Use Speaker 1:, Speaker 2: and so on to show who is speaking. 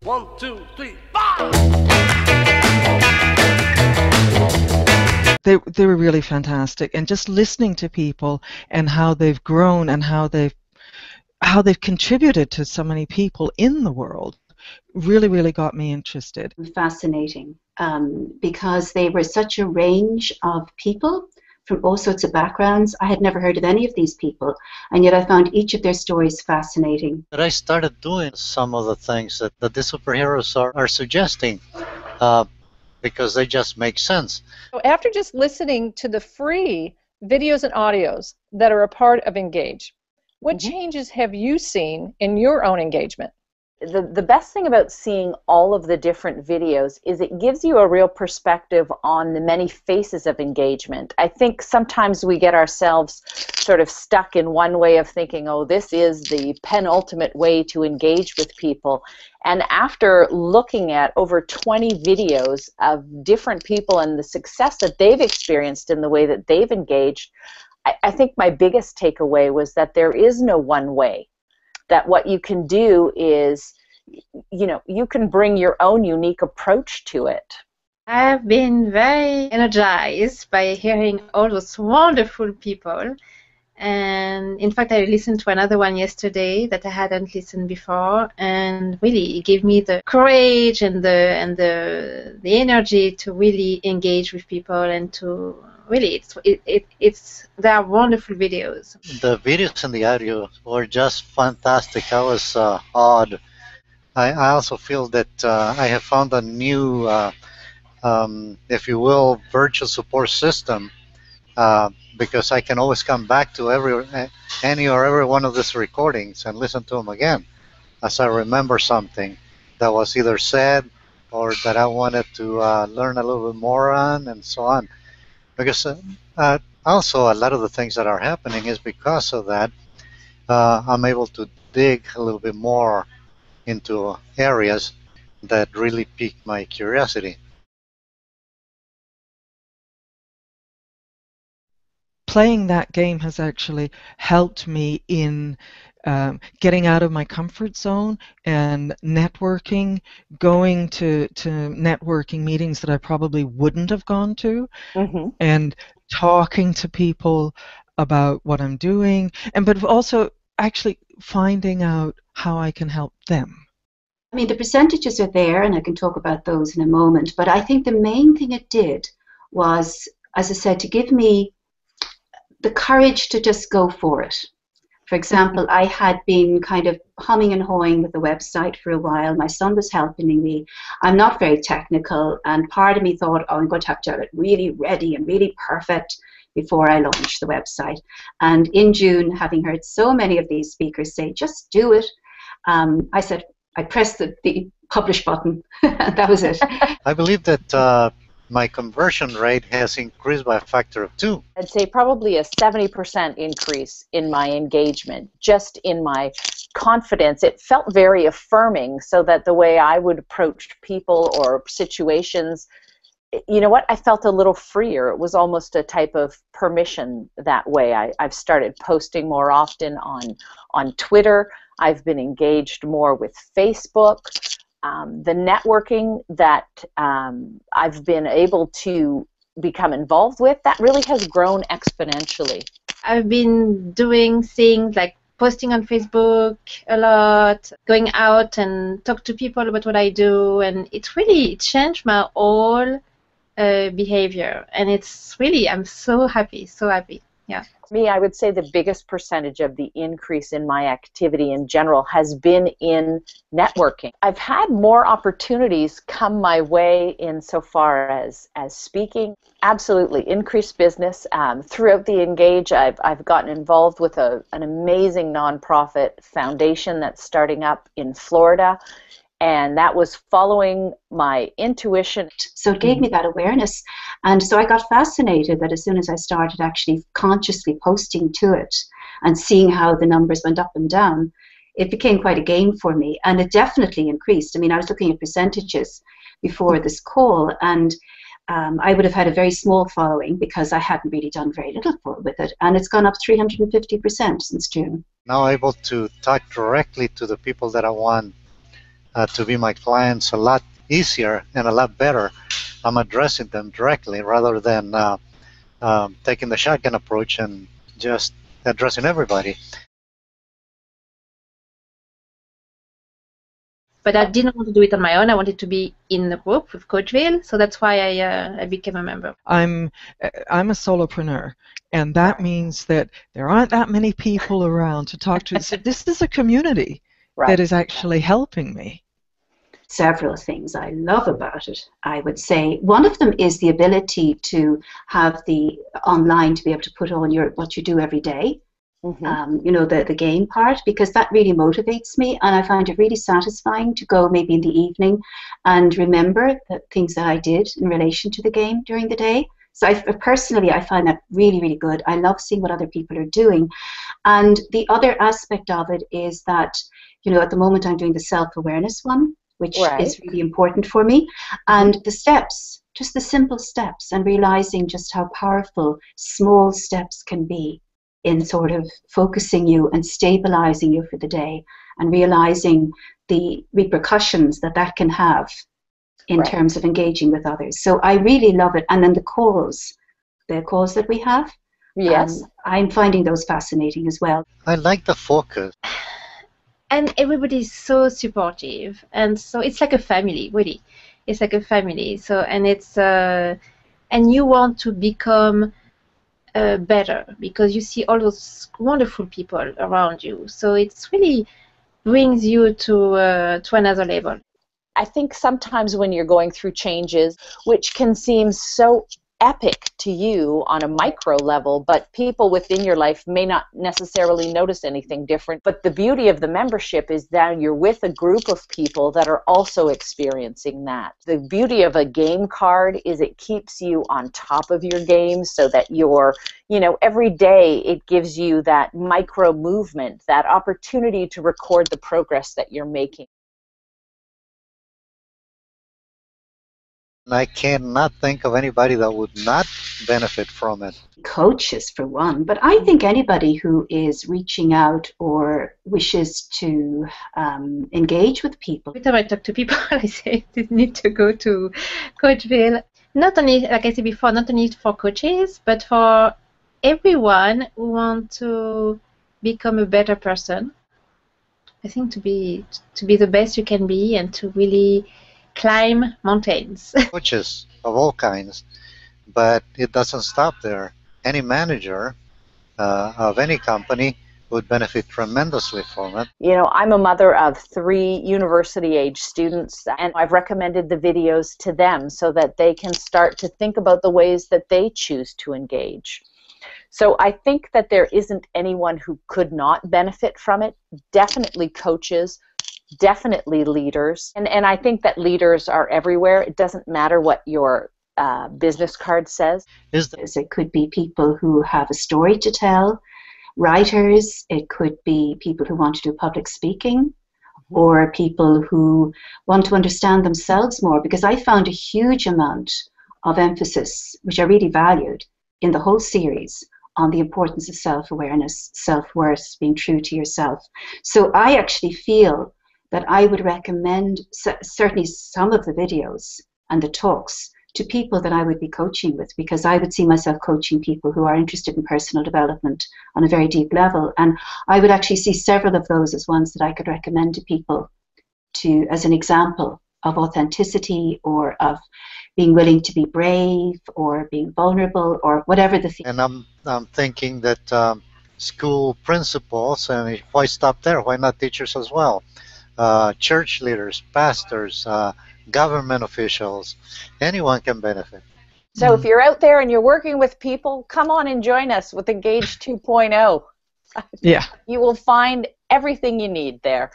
Speaker 1: 1, 2, 3, 4!
Speaker 2: They were really fantastic, and just listening to people and how they've grown and how they've contributed to so many people in the world really got me interested.
Speaker 3: Fascinating, because they were such a range of people from all sorts of backgrounds. I had never heard of any of these people, and yet I found each of their stories fascinating.
Speaker 4: But I started doing some of the things that the superheroes are suggesting, because they just make sense.
Speaker 5: So after just listening to the free videos and audios that are a part of Engage, what changes have you seen in your own engagement?
Speaker 6: The best thing about seeing all of the different videos is it gives you a real perspective on the many faces of engagement. I think sometimes we get ourselves sort of stuck in one way of thinking, oh, this is the penultimate way to engage with people. And after looking at over 20 videos of different people and the success that they've experienced in the way that they've engaged, I think my biggest takeaway was that there is no one way. That what you can do is, you can bring your own unique approach to it.
Speaker 7: I've been very energized by hearing all those wonderful people. And in fact, I listened to another one yesterday that I hadn't listened before, and really it gave me the courage and the energy to really engage with people and to really, they are wonderful videos.
Speaker 4: The videos and the audio were just fantastic. I was awed. I also feel that I have found a new, if you will, virtual support system, because I can always come back to any or every one of these recordings and listen to them again as I remember something that was either said or that I wanted to learn a little bit more on, and so on. Because also a lot of the things that are happening is because of that. I'm able to dig a little bit more into areas that really pique my curiosity.
Speaker 2: Playing that game has actually helped me in getting out of my comfort zone and networking, going to networking meetings that I probably wouldn't have gone to, and talking to people about what I'm doing, but also actually finding out how I can help them.
Speaker 3: I mean, the percentages are there, and I can talk about those in a moment, but I think the main thing it did was, as I said, to give me the courage to just go for it. For example, I had been kind of humming and hawing with the website for a while. My son was helping me. I'm not very technical, and part of me thought, oh, I'm going to have to have it really ready and really perfect before I launch the website. And in June, having heard so many of these speakers say, just do it, I said, I pressed the publish button. That was it.
Speaker 4: I believe that my conversion rate has increased by a factor of 2.
Speaker 6: I'd say probably a 70% increase in my engagement, just in my confidence. It felt very affirming, so that the way I would approach people or situations, you know what, I felt a little freer. It was almost a type of permission that way. I've started posting more often on Twitter. I've been engaged more with Facebook. The networking that I've been able to become involved with, that really has grown exponentially.
Speaker 7: I've been doing things like posting on Facebook a lot, going out and talk to people about what I do, and it really changed my whole behavior, and it's really, I'm so happy, yeah.
Speaker 6: Me, I would say the biggest percentage of the increase in my activity in general has been in networking. I've had more opportunities come my way insofar as speaking. Absolutely, increased business. Throughout the Engage, I've gotten involved with an amazing nonprofit foundation that's starting up in Florida. And that was following my intuition.
Speaker 3: So it gave me that awareness. And so I got fascinated that as soon as I started actually consciously posting to it and seeing how the numbers went up and down, it became quite a game for me. And it definitely increased. I mean, I was looking at percentages before this call, and I would have had a very small following because I hadn't really done very little with it. And it's gone up 350% since June.
Speaker 4: Now able to talk directly to the people that I want to be my clients a lot easier and a lot better. I'm addressing them directly rather than taking the shotgun approach and just addressing everybody.
Speaker 7: But I didn't want to do it on my own. I wanted to be in the group with CoachVille, so that's why I became a member.
Speaker 2: I'm a solopreneur, and that means that there aren't that many people around to talk to. So this is a community that is actually helping me.
Speaker 3: Several things I love about it, I would say. One of them is the ability to have the online to be able to put on what you do every day. You know, the game part, because that really motivates me, and I find it really satisfying to go maybe in the evening and remember the things that I did in relation to the game during the day. So personally, I find that really, really good. I love seeing what other people are doing. And the other aspect of it is that, you know, at the moment I'm doing the self-awareness one, which is really important for me. And the steps, just the simple steps, and realizing just how powerful small steps can be in sort of focusing you and stabilizing you for the day, and realizing the repercussions that can have in terms of engaging with others. So I really love it. And then the calls that we have, I'm finding those fascinating as well.
Speaker 4: I like the focus.
Speaker 7: And everybody is so supportive, and so it's like a family, really. It's like a family. So, and it's and you want to become better because you see all those wonderful people around you. So it's really brings you to another level.
Speaker 6: I think sometimes when you're going through changes, which can seem so epic to you on a micro level, but people within your life may not necessarily notice anything different. But the beauty of the membership is that you're with a group of people that are also experiencing that. The beauty of a game card is it keeps you on top of your game so that you're, you know, every day it gives you that micro movement, that opportunity to record the progress that you're making.
Speaker 4: I cannot think of anybody that would not benefit from it.
Speaker 3: Coaches, for one, but I think anybody who is reaching out or wishes to engage with people.
Speaker 7: Every time I talk to people, I say they need to go to CoachVille. Not only, like I said before, not only for coaches, but for everyone who wants to become a better person. I think to be the best you can be and to really climb mountains.
Speaker 4: Coaches of all kinds, but it doesn't stop there. Any manager of any company would benefit tremendously from it.
Speaker 6: You know, I'm a mother of 3 university-age students, and I've recommended the videos to them so that they can start to think about the ways that they choose to engage. So I think that there isn't anyone who could not benefit from it. Definitely coaches, definitely leaders, and I think that leaders are everywhere. It doesn't matter what your business card says.
Speaker 3: It could be people who have a story to tell, writers, it could be people who want to do public speaking, or people who want to understand themselves more, because I found a huge amount of emphasis, which I really valued, in the whole series on the importance of self-awareness, self-worth, being true to yourself. So I actually feel that I would recommend certainly some of the videos and the talks to people that I would be coaching with, because I would see myself coaching people who are interested in personal development on a very deep level. And I would actually see several of those as ones that I could recommend to people as an example of authenticity, or of being willing to be brave, or being vulnerable, or whatever the thing.
Speaker 4: And I'm thinking that school principals, and why stop there? Why not teachers as well? Church leaders, pastors, government officials, anyone can benefit.
Speaker 6: So if you're out there and you're working with people, come on and join us with Engage 2.0.
Speaker 2: Yeah.
Speaker 6: You will find everything you need there.